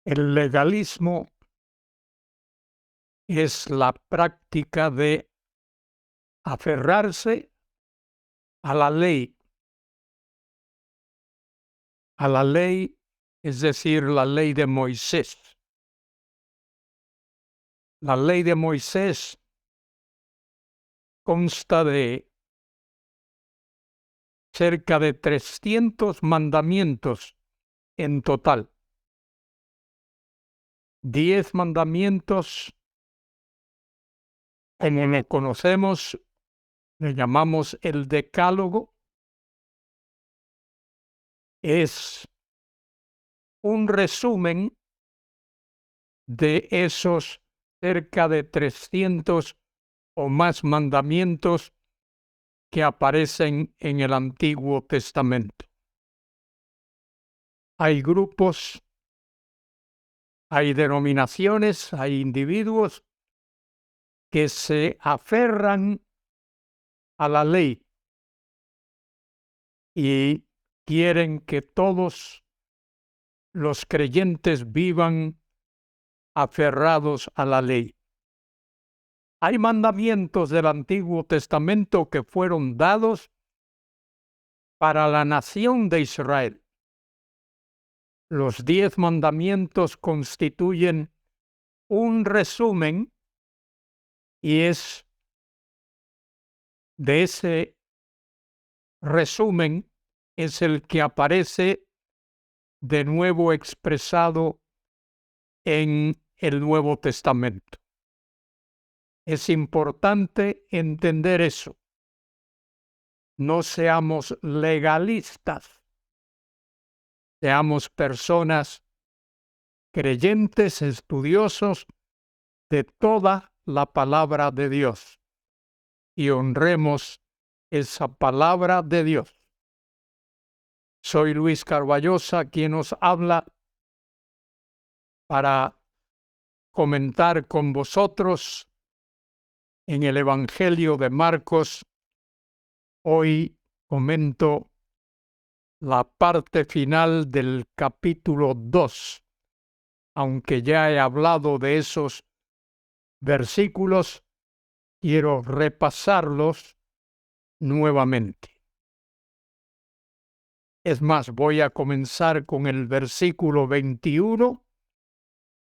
El legalismo es la práctica de aferrarse a la ley, es decir, la ley de Moisés. La ley de Moisés consta de cerca de 300 mandamientos en total. 10 mandamientos, como lo conocemos, le llamamos el Decálogo. Es un resumen de esos cerca de 300 o más mandamientos que aparecen en el Antiguo Testamento. Hay grupos, hay denominaciones, hay individuos que se aferran a la ley y quieren que todos los creyentes vivan aferrados a la ley. Hay mandamientos del Antiguo Testamento que fueron dados para la nación de Israel. Los 10 mandamientos constituyen un resumen y es de ese resumen es el que aparece de nuevo expresado en el Nuevo Testamento. Es importante entender eso. No seamos legalistas, seamos personas creyentes, estudiosos de toda la palabra de Dios y honremos esa palabra de Dios. Soy Luis Carballosa, quien os habla para comentar con vosotros en el Evangelio de Marcos. Hoy comento la parte final del capítulo 2, aunque ya he hablado de esos versículos, quiero repasarlos nuevamente. Es más, voy a comenzar con el versículo 21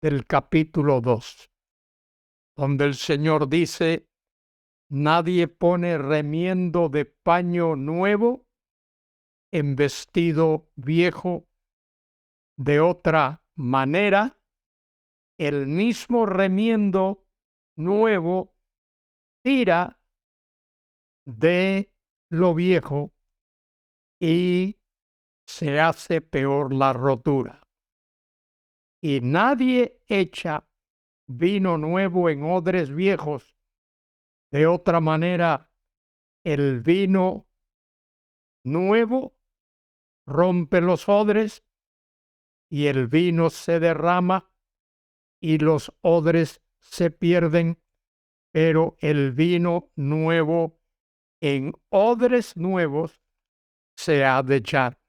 del capítulo 2, donde el Señor dice: nadie pone remiendo de paño nuevo en vestido viejo. De otra manera, el mismo remiendo nuevo tira de lo viejo y se hace peor la rotura. Y nadie echa vino nuevo en odres viejos. De otra manera, el vino nuevo rompe los odres y el vino se derrama y los odres se pierden, pero el vino nuevo en odres nuevos se ha de echar.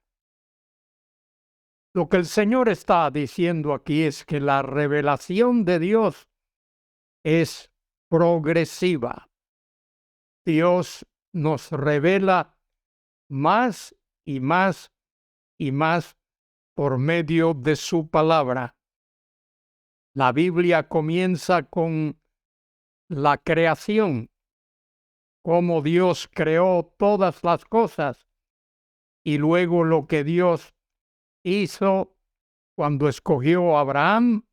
Lo que el Señor está diciendo aquí es que la revelación de Dios es progresiva. Dios nos revela más y más y más por medio de su palabra. La Biblia comienza con la creación, cómo Dios creó todas las cosas, y luego lo que Dios hizo cuando escogió a Abraham,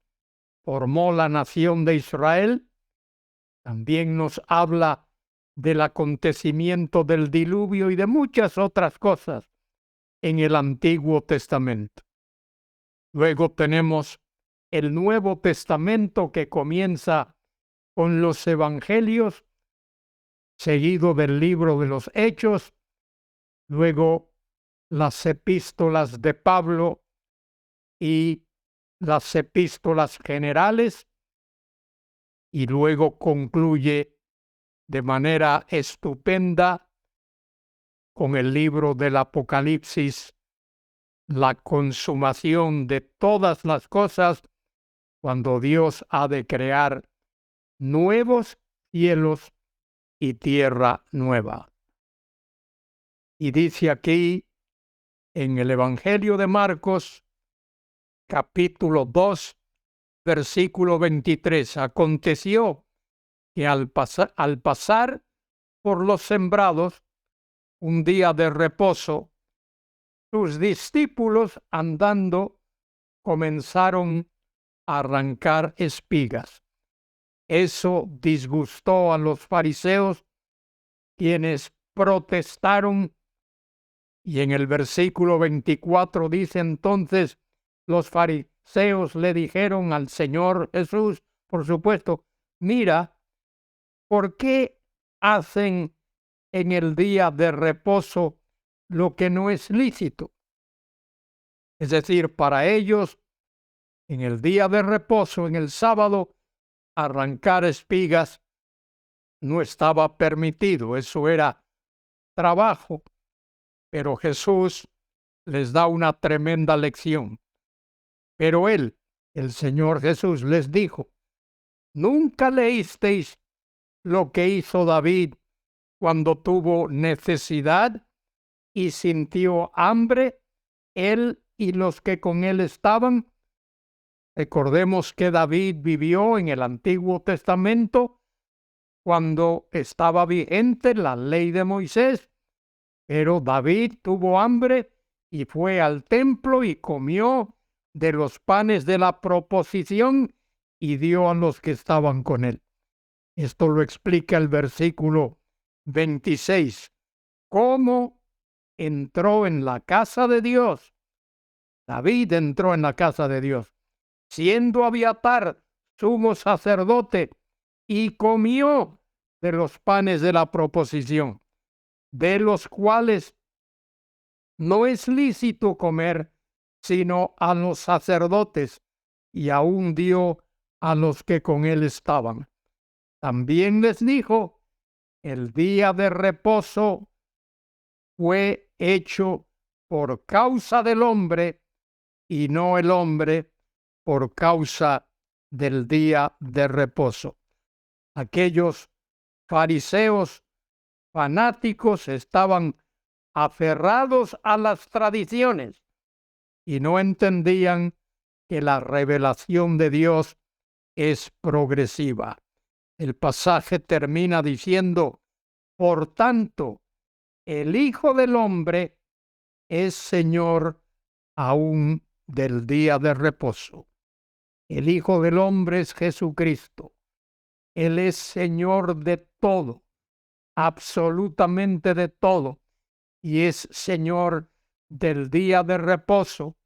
formó la nación de Israel. También nos habla del acontecimiento del diluvio y de muchas otras cosas en el Antiguo Testamento. Luego tenemos el Nuevo Testamento que comienza con los Evangelios, seguido del libro de los Hechos, luego las epístolas de Pablo y las epístolas generales, y luego concluye de manera estupenda con el libro del Apocalipsis, la consumación de todas las cosas cuando Dios ha de crear nuevos cielos y tierra nueva. Y dice aquí en el Evangelio de Marcos, capítulo 2, versículo 23, aconteció que al pasar por los sembrados, un día de reposo, sus discípulos andando comenzaron a arrancar espigas. Eso disgustó a los fariseos, quienes protestaron, y en el versículo 24 dice: entonces los fariseos le dijeron al Señor Jesús, por supuesto, mira, ¿por qué hacen en el día de reposo lo que no es lícito? Es decir, para ellos, en el día de reposo, en el sábado, arrancar espigas no estaba permitido, eso era trabajo. Pero Jesús les da una tremenda lección. Pero él, el Señor Jesús, les dijo: ¿nunca leísteis lo que hizo David cuando tuvo necesidad y sintió hambre, él y los que con él estaban? Recordemos que David vivió en el Antiguo Testamento cuando estaba vigente la ley de Moisés, pero David tuvo hambre y fue al templo y comió de los panes de la proposición y dio a los que estaban con él. Esto lo explica el versículo 26. ¿Cómo entró en la casa de Dios? David entró en la casa de Dios, siendo Abiatar sumo sacerdote, y comió de los panes de la proposición, de los cuales no es lícito comer sino a los sacerdotes, y aún dio a los que con él estaban. También les dijo: el día de reposo fue hecho por causa del hombre, y no el hombre por causa del día de reposo. Aquellos fariseos fanáticos estaban aferrados a las tradiciones y no entendían que la revelación de Dios es progresiva. El pasaje termina diciendo: por tanto, el Hijo del Hombre es Señor aún del día de reposo. El Hijo del Hombre es Jesucristo. Él es Señor de todo, absolutamente de todo, y es Señor del día de reposo,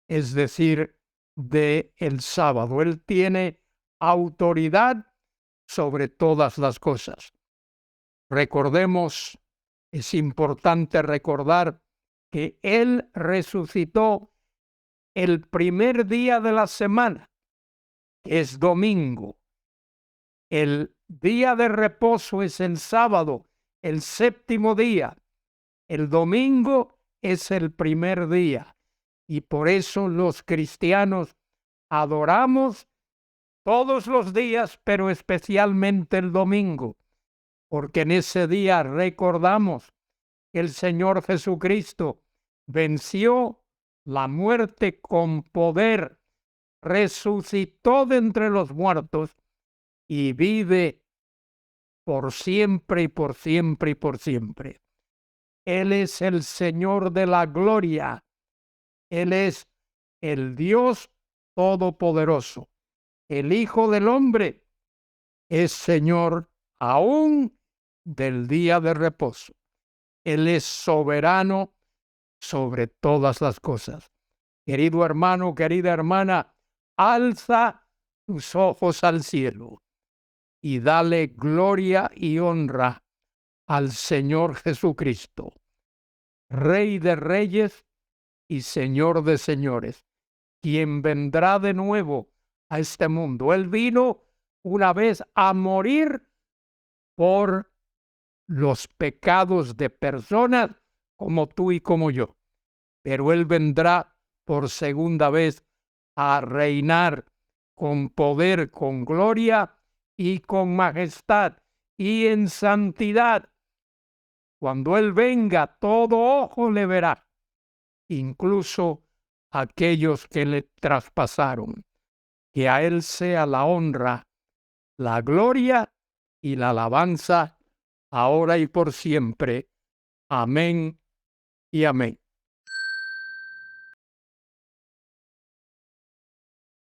es decir, de el sábado. Él tiene autoridad sobre todas las cosas. Recordemos, es importante recordar que Él resucitó el primer día de la semana, que es domingo. El día de reposo es el sábado, el séptimo día. El domingo es el primer día. Y por eso los cristianos adoramos todos los días, pero especialmente el domingo, porque en ese día recordamos que el Señor Jesucristo venció la muerte con poder, resucitó de entre los muertos y vive por siempre y por siempre y por siempre. Él es el Señor de la gloria. Él es el Dios Todopoderoso. El Hijo del Hombre es Señor aún del día de reposo. Él es soberano sobre todas las cosas. Querido hermano, querida hermana, alza tus ojos al cielo y dale gloria y honra al Señor Jesucristo, Rey de reyes y Señor de señores, quien vendrá de nuevo a este mundo. Él vino una vez a morir por los pecados de personas como tú y como yo, pero Él vendrá por segunda vez a reinar con poder, con gloria y con majestad y en santidad. Cuando Él venga, todo ojo le verá, incluso aquellos que le traspasaron. Que a Él sea la honra, la gloria y la alabanza, ahora y por siempre. Amén y amén.